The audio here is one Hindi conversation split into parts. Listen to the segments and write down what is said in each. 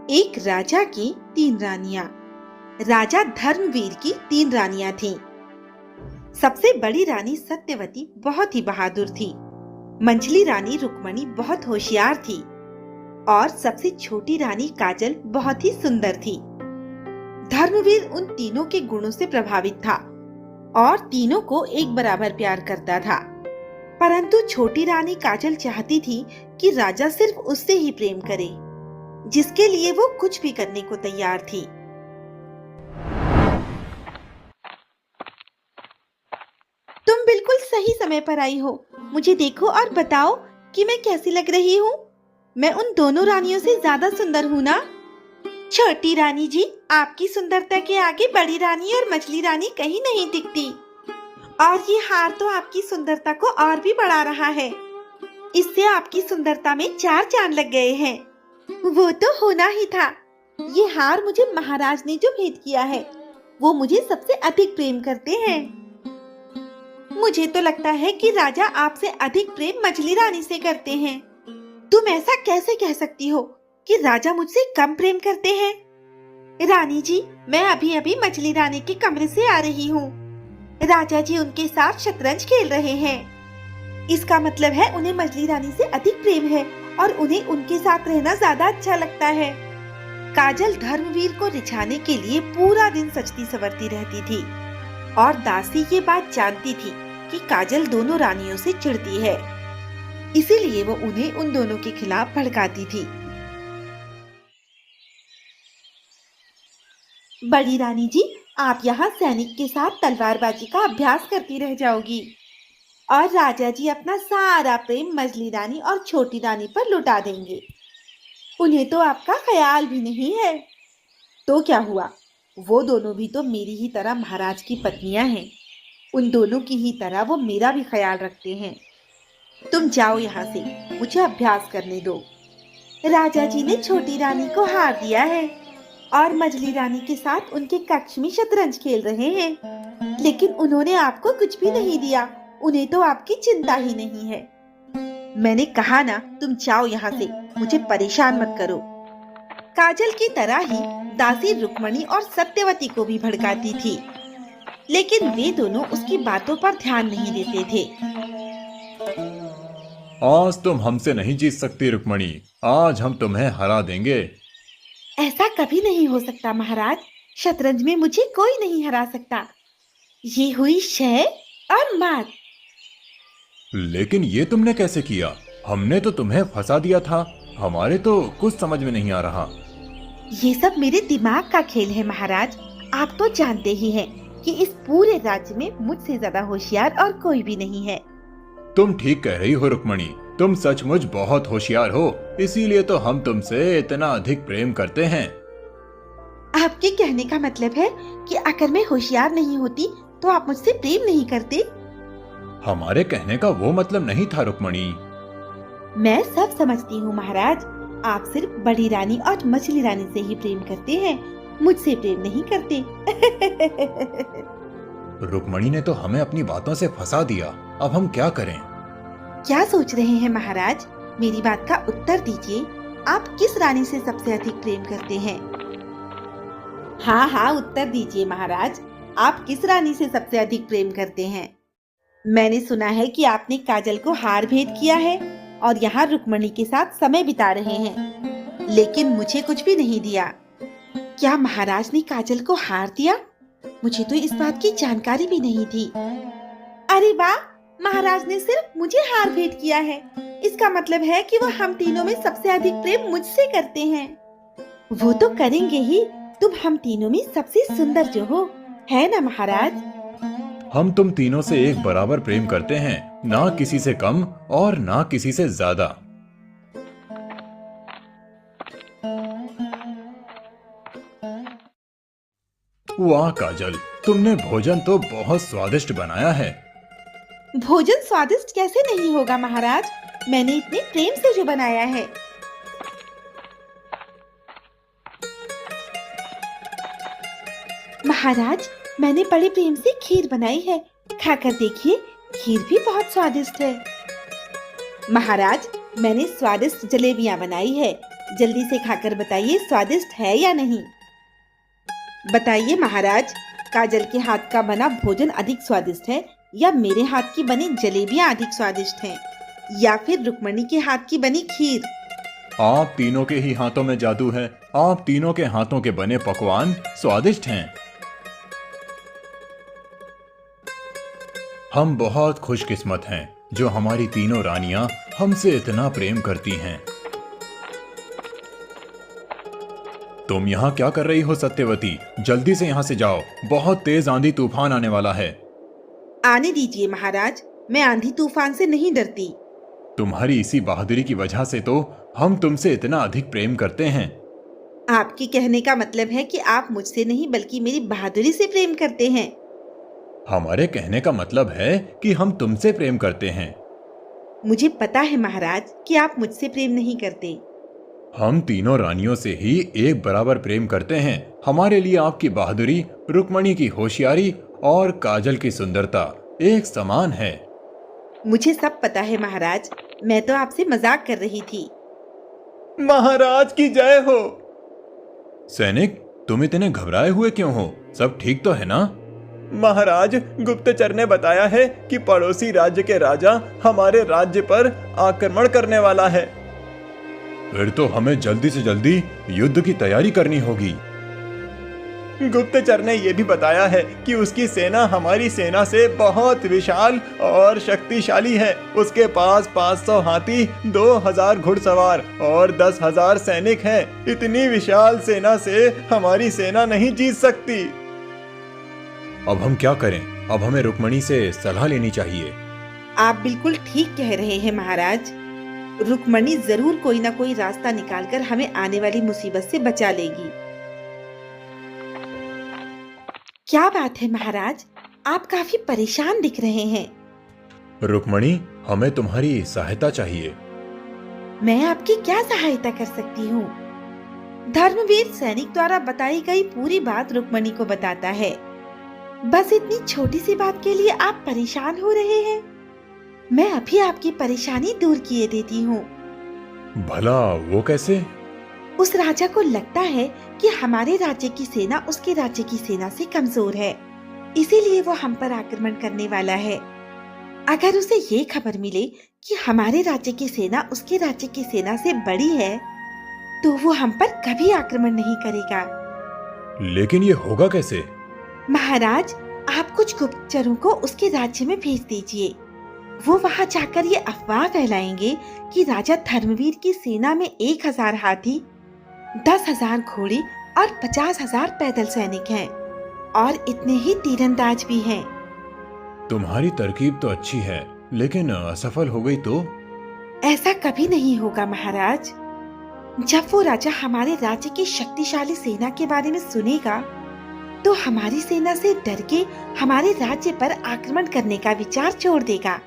एक राजा की 3 रानियां। राजा धर्मवीर की 3 रानियां थीं। सबसे बड़ी रानी सत्यवती बहुत ही बहादुर थी। मंझली रानी रुक्मणी बहुत होशियार थी और सबसे छोटी रानी काजल बहुत ही सुंदर थी। धर्मवीर उन तीनों के गुणों से प्रभावित था और तीनों को एक बराबर प्यार करता था। परंतु छोटी रानी काजल चाहती थी कि राजा सिर्फ उससे ही प्रेम करे, जिसके लिए वो कुछ भी करने को तैयार थी। तुम बिल्कुल सही समय पर आई हो। मुझे देखो और बताओ कि मैं कैसी लग रही हूँ। मैं उन दोनों रानियों से ज्यादा सुंदर हूँ ना? छोटी रानी जी, आपकी सुंदरता के आगे बड़ी रानी और मछली रानी कहीं नहीं दिखती। और ये हार तो आपकी सुंदरता को और भी बढ़ा रहा है। इससे आपकी सुंदरता में 4 चांद लग गए हैं। वो तो होना ही था। ये हार मुझे महाराज ने जो भेंट किया है, वो मुझे सबसे अधिक प्रेम करते हैं। मुझे तो लगता है कि राजा आपसे अधिक प्रेम मछली रानी से करते हैं। तुम ऐसा कैसे कह सकती हो कि राजा मुझसे कम प्रेम करते हैं? रानी जी, मैं अभी अभी मछली रानी के कमरे से आ रही हूँ। राजा जी उनके साथ शतरंज खेल रहे हैं। इसका मतलब है उन्हें मछली रानी से अधिक प्रेम है और उन्हें उनके साथ रहना ज्यादा अच्छा लगता है। काजल धर्मवीर को रिझाने के लिए पूरा दिन सजती संवरती रहती थी और दासी ये बात जानती थी कि काजल दोनों रानियों से चिढ़ती है, इसीलिए वो उन्हें उन दोनों के खिलाफ भड़काती थी। बड़ी रानी जी, आप यहाँ सैनिक के साथ तलवारबाजी का अभ्यास करती रह जाओगी और राजा जी अपना सारा प्रेम मछली रानी और छोटी रानी पर लुटा देंगे। उन्हें तो आपका ख्याल भी नहीं है। तो क्या हुआ, वो दोनों भी तो मेरी ही तरह महाराज की पत्नियां हैं। उन दोनों की ही तरह वो मेरा भी ख्याल रखते हैं। तुम जाओ यहाँ से, मुझे अभ्यास करने दो। राजा जी ने छोटी रानी को हार दिया है और मछली रानी के साथ उनके कक्ष में शतरंज खेल रहे हैं, लेकिन उन्होंने आपको कुछ भी नहीं दिया। उन्हें तो आपकी चिंता ही नहीं है। मैंने कहा ना, तुम जाओ यहाँ से, मुझे परेशान मत करो। काजल की तरह ही दासी रुक्मणी और सत्यवती को भी भड़काती थी, लेकिन वे दोनों उसकी बातों पर ध्यान नहीं देते थे। आज तुम हमसे नहीं जीत सकती रुक्मणी, आज हम तुम्हें हरा देंगे। ऐसा कभी नहीं हो सकता महाराज। शतरंज में मुझे कोई नहीं हरा सकता। ये हुई शय और मात। लेकिन ये तुमने कैसे किया? हमने तो तुम्हें फंसा दिया था। हमारे तो कुछ समझ में नहीं आ रहा। ये सब मेरे दिमाग का खेल है महाराज। आप तो जानते ही हैं कि इस पूरे राज्य में मुझसे ज्यादा होशियार और कोई भी नहीं है। तुम ठीक कह रही हो रुक्मणी, तुम सचमुच बहुत होशियार हो, इसीलिए तो हम तुमसे इतना अधिक प्रेम करते हैं। आपके कहने का मतलब है कि अगर मैं होशियार नहीं होती तो आप मुझसे प्रेम नहीं करते? हमारे कहने का वो मतलब नहीं था रुक्मणी। मैं सब समझती हूँ महाराज। आप सिर्फ बड़ी रानी और मछली रानी से ही प्रेम करते हैं, मुझसे प्रेम नहीं करते। रुक्मणी ने तो हमें अपनी बातों से फंसा दिया। अब हम क्या करें? क्या सोच रहे हैं महाराज? मेरी बात का उत्तर दीजिए। आप किस रानी से सबसे अधिक प्रेम करते हैं? हाँ हाँ, उत्तर दीजिए महाराज। आप किस रानी से सबसे अधिक प्रेम करते हैं? मैंने सुना है कि आपने काजल को हार भेंट किया है और यहाँ रुक्मणी के साथ समय बिता रहे हैं, लेकिन मुझे कुछ भी नहीं दिया। क्या महाराज ने काजल को हार दिया? मुझे तो इस बात की जानकारी भी नहीं थी। अरे वाह, महाराज ने सिर्फ मुझे हार भेंट किया है। इसका मतलब है कि वो हम तीनों में सबसे अधिक प्रेम मुझसे करते हैं। वो तो करेंगे ही। तुम हम तीनों में सबसे सुंदर जो हो, है ना महाराज? हम तुम तीनों से एक बराबर प्रेम करते हैं, ना किसी से कम और ना किसी से ज्यादा। वाह काजल, तुमने भोजन तो बहुत स्वादिष्ट बनाया है। भोजन स्वादिष्ट कैसे नहीं होगा महाराज? मैंने इतने प्रेम से जो बनाया है। महाराज, मैंने बड़े प्रेम से खीर बनाई है, खाकर देखिए, खीर भी बहुत स्वादिष्ट है। महाराज, मैंने स्वादिष्ट जलेबियां बनाई है, जल्दी से खाकर बताइए स्वादिष्ट है या नहीं। बताइए महाराज, काजल के हाथ का बना भोजन अधिक स्वादिष्ट है या मेरे हाथ की बनी जलेबियां अधिक स्वादिष्ट हैं, या फिर रुक्मणी के हाथ की बनी खीर? आप तीनों के ही हाथों में जादू है। आप तीनों के हाथों के बने पकवान स्वादिष्ट हैं। हम बहुत खुशकिस्मत हैं जो हमारी तीनों रानियां हमसे इतना प्रेम करती हैं। तुम यहाँ क्या कर रही हो सत्यवती? जल्दी से यहाँ से जाओ, बहुत तेज आंधी तूफान आने वाला है। आने दीजिए महाराज, मैं आंधी तूफान से नहीं डरती। तुम्हारी इसी बहादुरी की वजह से तो हम तुमसे इतना अधिक प्रेम करते हैं। आपके कहने का मतलब है कि आप मुझसे नहीं बल्कि मेरी बहादुरी से प्रेम करते हैं। हमारे कहने का मतलब है कि हम तुमसे प्रेम करते हैं। मुझे पता है महाराज कि आप मुझसे प्रेम नहीं करते। हम तीनों रानियों से ही एक बराबर प्रेम करते हैं। हमारे लिए आपकी बहादुरी, रुक्मणी की होशियारी और काजल की सुंदरता एक समान है। मुझे सब पता है महाराज, मैं तो आपसे मजाक कर रही थी। महाराज की जय हो। सैनिक, तुम इतने घबराए हुए क्यों हो? सब ठीक तो है ना? महाराज, गुप्तचर ने बताया है कि पड़ोसी राज्य के राजा हमारे राज्य पर आक्रमण करने वाला है। फिर तो हमें जल्दी से जल्दी युद्ध की तैयारी करनी होगी। गुप्तचर ने यह भी बताया है कि उसकी सेना हमारी सेना से बहुत विशाल और शक्तिशाली है। उसके पास 500 हाथी, 2000 घुड़सवार और 10,000 सैनिक हैं। इतनी विशाल सेना से हमारी सेना नहीं जीत सकती। अब हम क्या करें? अब हमें रुक्मणी से सलाह लेनी चाहिए। आप बिल्कुल ठीक कह रहे हैं महाराज। रुक्मणी जरूर कोई ना कोई रास्ता निकालकर हमें आने वाली मुसीबत से बचा लेगी। क्या बात है महाराज, आप काफी परेशान दिख रहे हैं। रुक्मणी, हमें तुम्हारी सहायता चाहिए। मैं आपकी क्या सहायता कर सकती हूँ? धर्मवीर सैनिक द्वारा बताई गई पूरी बात रुक्मणी को बताता है। बस इतनी छोटी सी बात के लिए आप परेशान हो रहे हैं। मैं अभी आपकी परेशानी दूर किए देती हूँ। भला वो कैसे? उस राजा को लगता है कि हमारे राज्य की सेना उसके राज्य की सेना से कमजोर है, इसीलिए वो हम पर आक्रमण करने वाला है। अगर उसे ये खबर मिले कि हमारे राज्य की सेना उसके राज्य की सेना से बड़ी है, तो वो हम पर कभी आक्रमण नहीं करेगा। लेकिन ये होगा कैसे? महाराज, आप कुछ गुप्तचरों को उसके राज्य में भेज दीजिए। वो वहाँ जाकर ये अफवाह फैलाएंगे कि राजा धर्मवीर की सेना में 1000 हाथी, 10,000 घोड़े और 50,000 पैदल सैनिक हैं और इतने ही तीरंदाज भी हैं। तुम्हारी तरकीब तो अच्छी है, लेकिन असफल हो गई तो? ऐसा कभी नहीं होगा महाराज। जब वो राजा हमारे राज्य की शक्तिशाली सेना के बारे में सुनेगा, तो हमारी सेना से डर के हमारे राज्य पर आक्रमण करने का विचार छोड़ देगा।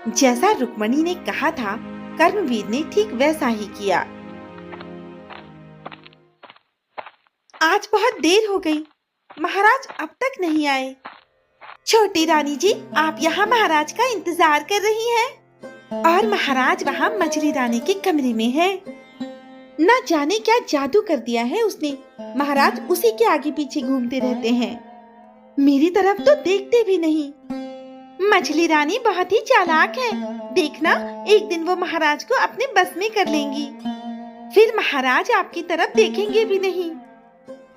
जैसा रुक्मणी ने कहा था, कर्मवीर ने ठीक वैसा ही किया। आज बहुत देर हो गई, महाराज अब तक नहीं आए। छोटी रानी जी, आप यहाँ महाराज का इंतजार कर रही हैं और महाराज वहाँ मछली रानी के कमरे में हैं। न जाने क्या जादू कर दिया है उसने, महाराज उसी के आगे पीछे घूमते रहते हैं, मेरी तरफ तो देखते भी नहीं। मछली रानी बहुत ही चालाक है, देखना एक दिन वो महाराज को अपने बस में कर लेंगी, फिर महाराज आपकी तरफ देखेंगे भी नहीं।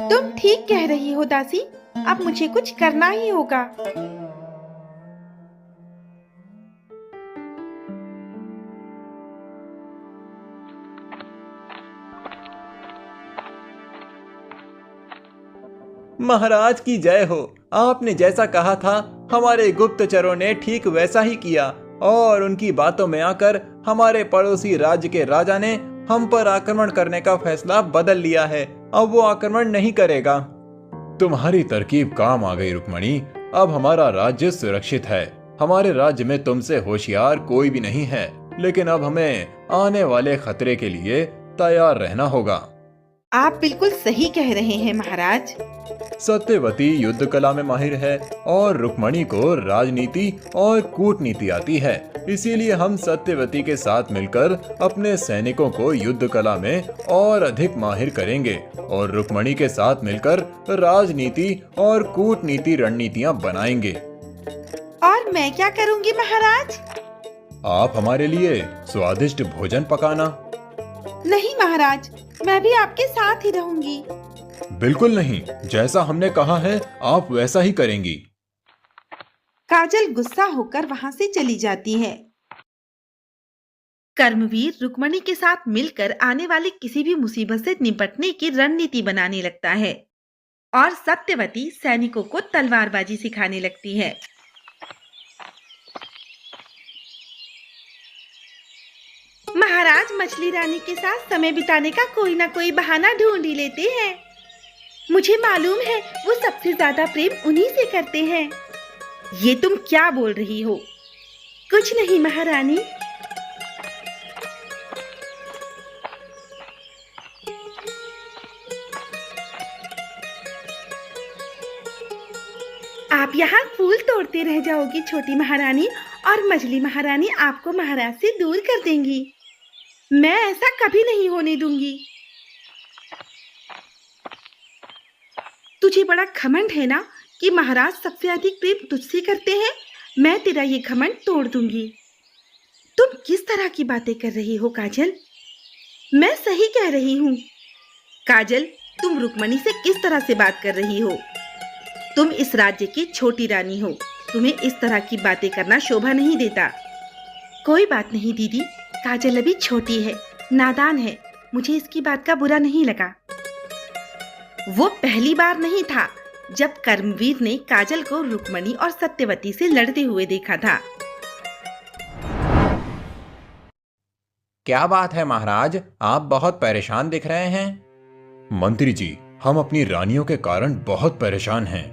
तुम ठीक कह रही हो दासी, अब मुझे कुछ करना ही होगा। महाराज की जय हो। आपने जैसा कहा था, हमारे गुप्तचरों ने ठीक वैसा ही किया और उनकी बातों में आकर हमारे पड़ोसी राज्य के राजा ने हम पर आक्रमण करने का फैसला बदल लिया है। अब वो आक्रमण नहीं करेगा। तुम्हारी तरकीब काम आ गई रुक्मणी। अब हमारा राज्य सुरक्षित है। हमारे राज्य में तुमसे होशियार कोई भी नहीं है, लेकिन अब हमें आने वाले खतरे के लिए तैयार रहना होगा। आप बिल्कुल सही कह रहे हैं महाराज। सत्यवती युद्ध कला में माहिर है और रुक्मणी को राजनीति और कूटनीति आती है। इसीलिए हम सत्यवती के साथ मिलकर अपने सैनिकों को युद्ध कला में और अधिक माहिर करेंगे और रुक्मणी के साथ मिलकर राजनीति और कूटनीति रणनीतियां बनाएंगे। और मैं क्या करूंगी महाराज? आप हमारे लिए स्वादिष्ट भोजन पकाना। नहीं महाराज, मैं भी आपके साथ ही रहूंगी। बिल्कुल नहीं, जैसा हमने कहा है आप वैसा ही करेंगी। काजल गुस्सा होकर वहां से चली जाती है। कर्मवीर रुक्मणी के साथ मिलकर आने वाली किसी भी मुसीबत से निपटने की रणनीति बनाने लगता है और सत्यवती सैनिकों को तलवारबाजी सिखाने लगती है। महाराज मछली रानी के साथ समय बिताने का कोई ना कोई बहाना ढूंढ ही लेते हैं। मुझे मालूम है वो सबसे ज्यादा प्रेम उन्हीं से करते हैं। ये तुम क्या बोल रही हो? कुछ नहीं महारानी। आप यहाँ फूल तोड़ते रह जाओगी छोटी महारानी, और मछली महारानी आपको महाराज से दूर कर देंगी। मैं ऐसा कभी नहीं होने दूंगी। तुझे बड़ा घमंड है ना कि महाराज सबसे अधिक प्रेम तुझसे करते हैं। मैं तेरा ये घमंड तोड़ दूंगी। तुम किस तरह की बातें कर रही हो काजल? मैं सही कह रही हूँ। काजल, तुम रुक्मणी से किस तरह से बात कर रही हो? तुम इस राज्य की छोटी रानी हो। तुम्हें इस तरह की बातें करना शोभा नहीं देता। कोई बात नहीं दीदी, काजल अभी छोटी है, नादान है। मुझे इसकी बात का बुरा नहीं लगा। वो पहली बार नहीं था जब कर्मवीर ने काजल को रुक्मणी और सत्यवती से लड़ते हुए देखा था। क्या बात है महाराज, आप बहुत परेशान दिख रहे हैं। मंत्री जी, हम अपनी रानियों के कारण बहुत परेशान हैं।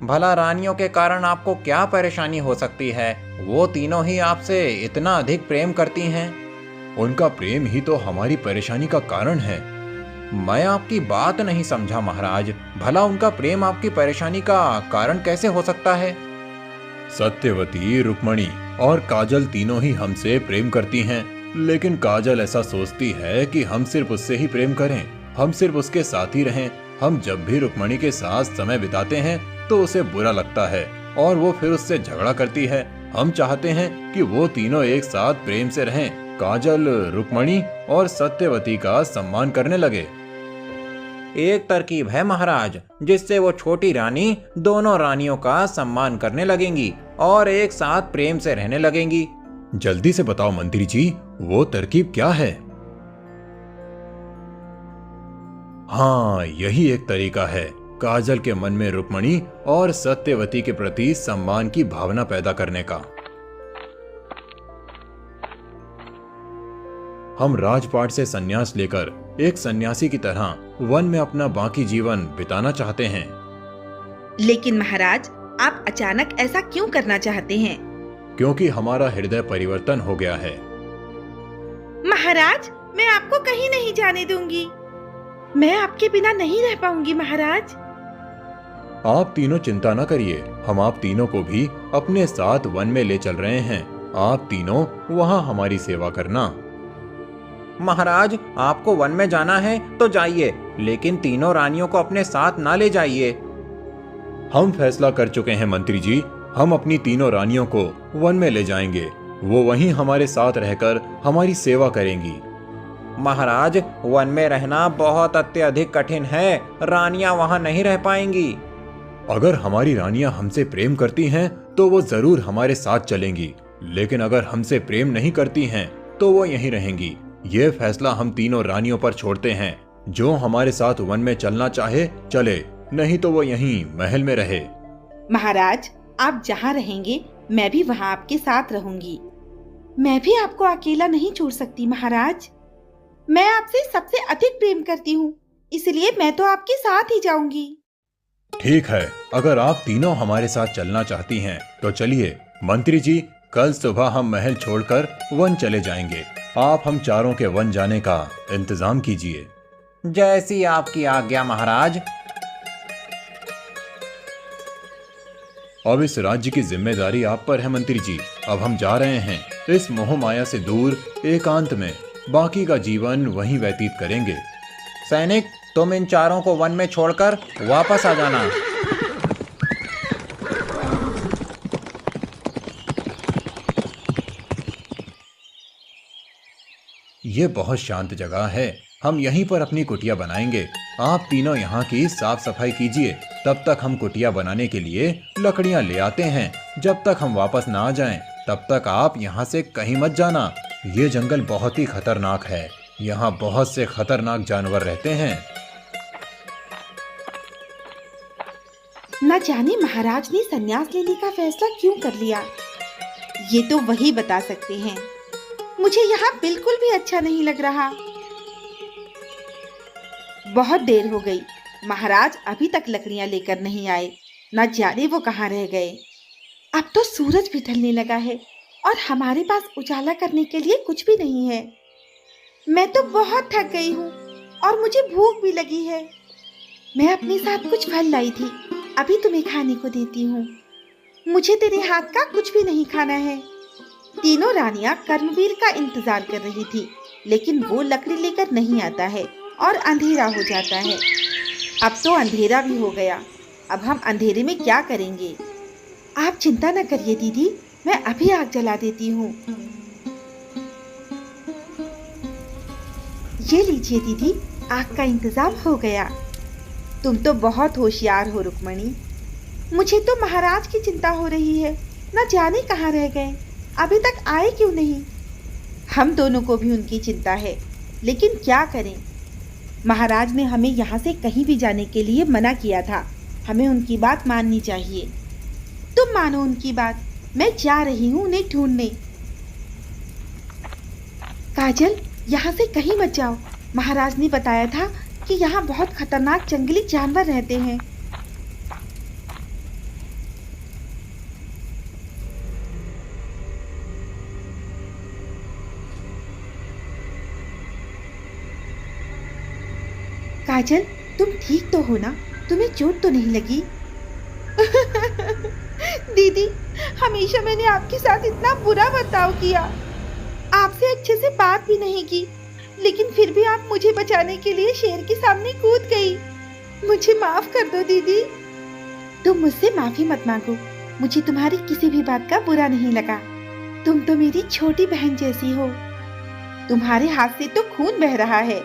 भला रानियों के कारण आपको क्या परेशानी हो सकती है? वो तीनों ही आपसे इतना अधिक प्रेम करती हैं। उनका प्रेम ही तो हमारी परेशानी का कारण है। मैं आपकी बात नहीं समझा महाराज। भला उनका प्रेम आपकी परेशानी का कारण कैसे हो सकता है? सत्यवती, रुक्मणी और काजल तीनों ही हमसे प्रेम करती हैं, लेकिन काजल ऐसा सोचती है कि हम सिर्फ उससे ही प्रेम करें, हम सिर्फ उसके साथ ही रहें। हम जब भी रुक्मणी के साथ समय बिताते हैं तो उसे बुरा लगता है और वो फिर उससे झगड़ा करती है। हम चाहते हैं कि वो तीनों एक साथ प्रेम से रहें। काजल रुक्मणी और सत्यवती का सम्मान करने लगे। एक तरकीब है महाराज, जिससे वो छोटी रानी दोनों रानियों का सम्मान करने लगेंगी और एक साथ प्रेम से रहने लगेंगी। जल्दी से बताओ मंत्री जी, वो तरकीब क्या है? हाँ, यही एक तरीका है काजल के मन में रुक्मणी और सत्यवती के प्रति सम्मान की भावना पैदा करने का। हम राजपाट से संन्यास लेकर एक सन्यासी की तरह वन में अपना बाकी जीवन बिताना चाहते हैं। लेकिन महाराज, आप अचानक ऐसा क्यों करना चाहते हैं? क्योंकि हमारा हृदय परिवर्तन हो गया है। महाराज, मैं आपको कहीं नहीं जाने दूंगी। मैं आपके बिना नहीं रह पाऊंगी महाराज। आप तीनों चिंता न करिए, हम आप तीनों को भी अपने साथ वन में ले चल रहे हैं। आप तीनों वहाँ हमारी सेवा करना। महाराज, आपको वन में जाना है तो जाइए, लेकिन तीनों रानियों को अपने साथ ना ले जाइए। हम फैसला कर चुके हैं मंत्री जी, हम अपनी तीनों रानियों को वन में ले जाएंगे। वो वहीं हमारे साथ रहकर हमारी सेवा करेंगी। महाराज, वन में रहना बहुत अत्यधिक कठिन है। रानियां वहां नहीं रह पाएंगी। अगर हमारी रानियां हमसे प्रेम करती हैं तो वो जरूर हमारे साथ चलेंगी, लेकिन अगर हमसे प्रेम नहीं करती हैं तो वो यहीं रहेंगी। ये फैसला हम तीनों रानियों पर छोड़ते हैं। जो हमारे साथ वन में चलना चाहे चले, नहीं तो वो यहीं महल में रहे। महाराज, आप जहाँ रहेंगे मैं भी वहाँ आपके साथ रहूंगी। मैं भी आपको अकेला नहीं छोड़ सकती महाराज। मैं आपसे सबसे अधिक प्रेम करती हूँ, इसलिए मैं तो आपके साथ ही जाऊंगी। ठीक है, अगर आप तीनों हमारे साथ चलना चाहती हैं तो चलिए। मंत्री जी, कल सुबह हम महल छोड़कर वन चले जाएंगे। आप हम चारों के वन जाने का इंतजाम कीजिए। जैसी आपकी आज्ञा महाराज। अब इस राज्य की जिम्मेदारी आप पर है मंत्री जी। अब हम जा रहे हैं इस मोह माया से दूर, एकांत में बाकी का जीवन वहीं व्यतीत करेंगे। सैनिक, तुम इन चारों को वन में छोड़कर वापस आ जाना। ये बहुत शांत जगह है, हम यहीं पर अपनी कुटिया बनाएंगे। आप तीनों यहाँ की साफ सफाई कीजिए, तब तक हम कुटिया बनाने के लिए लकड़ियाँ ले आते हैं। जब तक हम वापस ना आ जाएं, तब तक आप यहाँ से कहीं मत जाना। ये जंगल बहुत ही खतरनाक है, यहाँ बहुत से खतरनाक जानवर रहते हैं। न जाने महाराज ने संन्यास लेने का फैसला क्यों कर लिया, ये तो वही बता सकते हैं। मुझे यहाँ बिल्कुल भी अच्छा नहीं लग रहा। बहुत देर हो गई, महाराज अभी तक लकड़ियां लेकर नहीं आए। न जाने वो कहाँ रह गए। अब तो सूरज भी ढलने लगा है और हमारे पास उजाला करने के लिए कुछ भी नहीं है। मैं तो बहुत थक गई हूँ और मुझे भूख भी लगी है। मैं अपने साथ कुछ फल लाई थी, अभी तुम्हें खाने को देती हूँ। मुझे तेरे हाथ का कुछ भी नहीं खाना है। तीनों रानियां कर्मवीर का इंतजार कर रही थी, लेकिन वो लकड़ी लेकर नहीं आता है और अंधेरा हो जाता है। अब तो अंधेरा भी हो गया, अब हम अंधेरे में क्या करेंगे? आप चिंता न करिए दीदी, मैं अभी आग जला देती हूँ। ये लीजिए दीदी, आग का इंतजाम हो गया। तुम तो बहुत होशियार हो रुक्मणी। मुझे तो महाराज की चिंता हो रही है, न जाने कहाँ रह गए, अभी तक आए क्यों नहीं। हम दोनों को भी उनकी चिंता है, लेकिन क्या करें। महाराज ने हमें यहाँ से कहीं भी जाने के लिए मना किया था, हमें उनकी बात माननी चाहिए। तुम मानो उनकी बात, मैं जा रही हूँ उन्हें ढूंढने। काजल, यहाँ से कहीं मत जाओ, महाराज ने बताया था कि यहाँ बहुत खतरनाक जंगली जानवर रहते हैं। काजल, तुम ठीक तो हो ना? तुम्हें चोट तो नहीं लगी? दीदी, हमेशा मैंने आपके साथ इतना बुरा बर्ताव किया, आपसे अच्छे से बात भी नहीं की, लेकिन फिर भी आप मुझे बचाने के लिए शेर के सामने कूद गई। मुझे माफ कर दो दीदी। तुम मुझसे माफी मत मांगो, मुझे तुम्हारी किसी भी बात का बुरा नहीं लगा। तुम तो मेरी छोटी बहन जैसी हो। तुम्हारे हाथ से तो खून बह रहा है।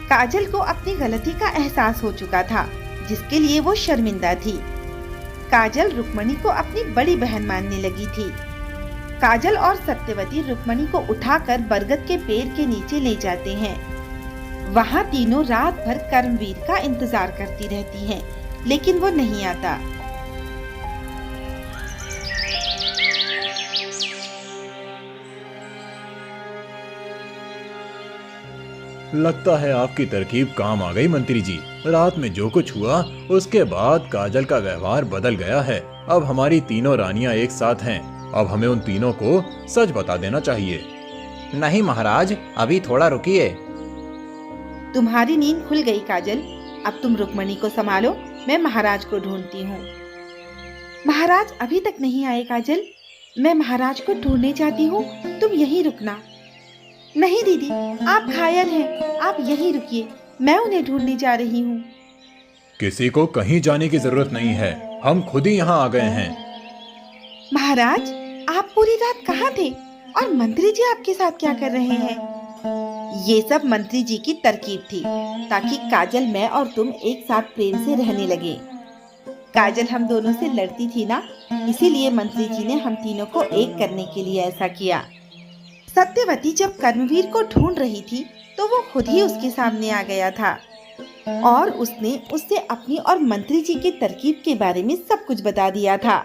काजल को अपनी गलती का एहसास हो चुका था, जिसके लिए वो शर्मिंदा थी। काजल रुक्मणी को अपनी बड़ी बहन मानने लगी थी। काजल और सत्यवती रुक्मणी को उठाकर बरगद के पेड़ के नीचे ले जाते हैं। वहाँ तीनों रात भर कर्मवीर का इंतजार करती रहती हैं, लेकिन वो नहीं आता। लगता है आपकी तरकीब काम आ गई मंत्री जी। रात में जो कुछ हुआ उसके बाद काजल का व्यवहार बदल गया है। अब हमारी तीनों रानियां एक साथ हैं। अब हमें उन तीनों को सच बता देना चाहिए। नहीं महाराज, अभी थोड़ा रुकिए। तुम्हारी नींद खुल गई काजल, अब तुम रुक्मणी को संभालो, मैं महाराज को ढूंढती हूँ। महाराज अभी तक नहीं आए काजल, मैं महाराज को ढूंढने जाती हूँ, तुम यहीं रुकना। नहीं दीदी, आप घायल हैं, आप यहीं रुकिए, मैं उन्हें ढूंढने जा रही हूँ। किसी को कहीं जाने की जरूरत नहीं है, हम खुद ही यहाँ आ गए हैं। महाराज, आप पूरी रात कहाँ थे और मंत्री जी आपके साथ क्या कर रहे हैं? ये सब मंत्री जी की तरकीब थी, ताकि काजल, मैं और तुम एक साथ प्रेम से रहने लगे। काजल हम दोनों से लड़ती थी ना, इसीलिए मंत्री जी ने हम तीनों को एक करने के लिए ऐसा किया। सत्यवती जब कर्मवीर को ढूंढ रही थी, तो वो खुद ही उसके सामने आ गया था और उसने उससे अपनी और मंत्री जी की तरकीब के बारे में सब कुछ बता दिया था।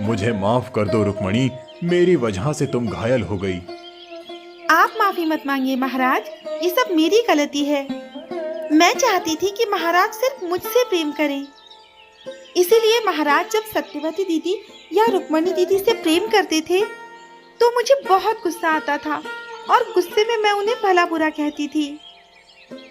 मुझे माफ कर दो रुक्मणी, मेरी वजह से तुम घायल हो गई। आप माफी मत मांगिए महाराज, ये सब मेरी गलती है। मैं चाहती थी कि महाराज सिर्फ मुझसे प्रेम करें, इसीलिए महाराज जब सत्यवती दीदी या रुक्मणी दीदी से प्रेम करते थे तो मुझे बहुत गुस्सा आता था और गुस्से में मैं उन्हें भला बुरा कहती थी।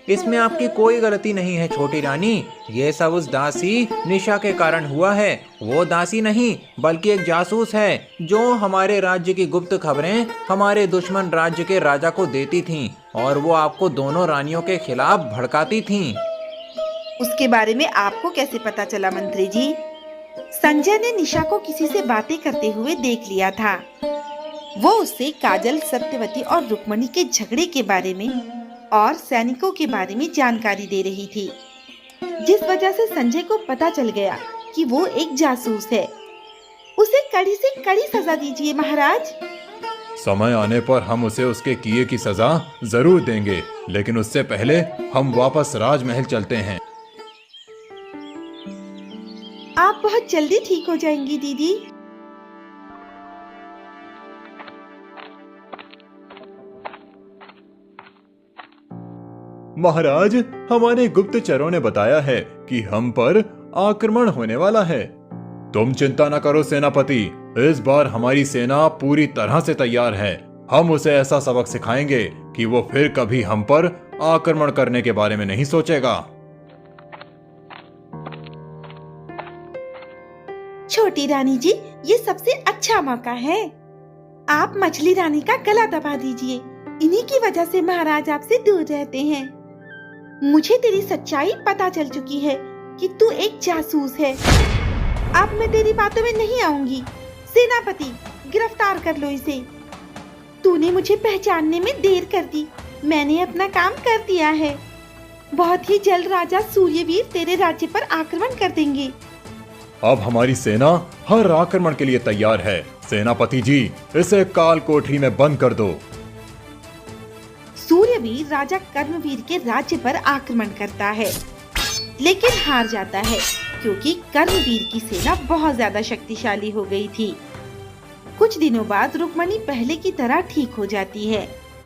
इसमें आपकी कोई गलती नहीं है छोटी रानी। ये सब उस दासी निशा के कारण हुआ है। वो दासी नहीं बल्कि एक जासूस है जो हमारे राज्य की गुप्त खबरें हमारे दुश्मन राज्य के राजा को देती थीं और वो आपको दोनों रानियों के खिलाफ भड़काती थीं। उसके बारे में आपको कैसे पता चला मंत्री जी? संजय ने निशा को किसी से बातें करते हुए देख लिया था। वो उससे काजल, सत्यवती और रुक्मणी के झगड़े के बारे में और सैनिकों के बारे में जानकारी दे रही थी, जिस वजह से संजय को पता चल गया कि वो एक जासूस है। उसे कड़ी से कड़ी सजा दीजिए महाराज। समय आने पर हम उसे उसके किए की सजा जरूर देंगे, लेकिन उससे पहले हम वापस राजमहल चलते हैं। आप बहुत जल्दी ठीक हो जाएंगी दीदी। महाराज, हमारे गुप्तचरों ने बताया है कि हम पर आक्रमण होने वाला है। तुम चिंता न करो सेनापति, इस बार हमारी सेना पूरी तरह से तैयार है। हम उसे ऐसा सबक सिखाएंगे कि वो फिर कभी हम पर आक्रमण करने के बारे में नहीं सोचेगा। छोटी रानी जी, ये सबसे अच्छा मौका है। आप मछली रानी का गला दबा दीजिए। इन्हीं की वजह से महाराज आपसे दूर रहते हैं। मुझे तेरी सच्चाई पता चल चुकी है कि तू एक जासूस है। अब मैं तेरी बातों में नहीं आऊंगी। सेनापति, गिरफ्तार कर लो इसे। तूने मुझे पहचानने में देर कर दी। मैंने अपना काम कर दिया है। बहुत ही जल्द राजा सूर्यवीर तेरे राज्य पर आक्रमण कर देंगे। अब हमारी सेना हर आक्रमण के लिए तैयार है। सेनापति जी, इसे काल कोठरी में बंद कर दो। सूर्यवीर राजा कर्मवीर के राज्य पर आक्रमण करता है, लेकिन हार जाता है क्योंकि कर्मवीर की सेना बहुत ज्यादा शक्तिशाली हो गई थी। कुछ दिनों बाद रुक्मणी पहले की तरह ठीक हो जाती है।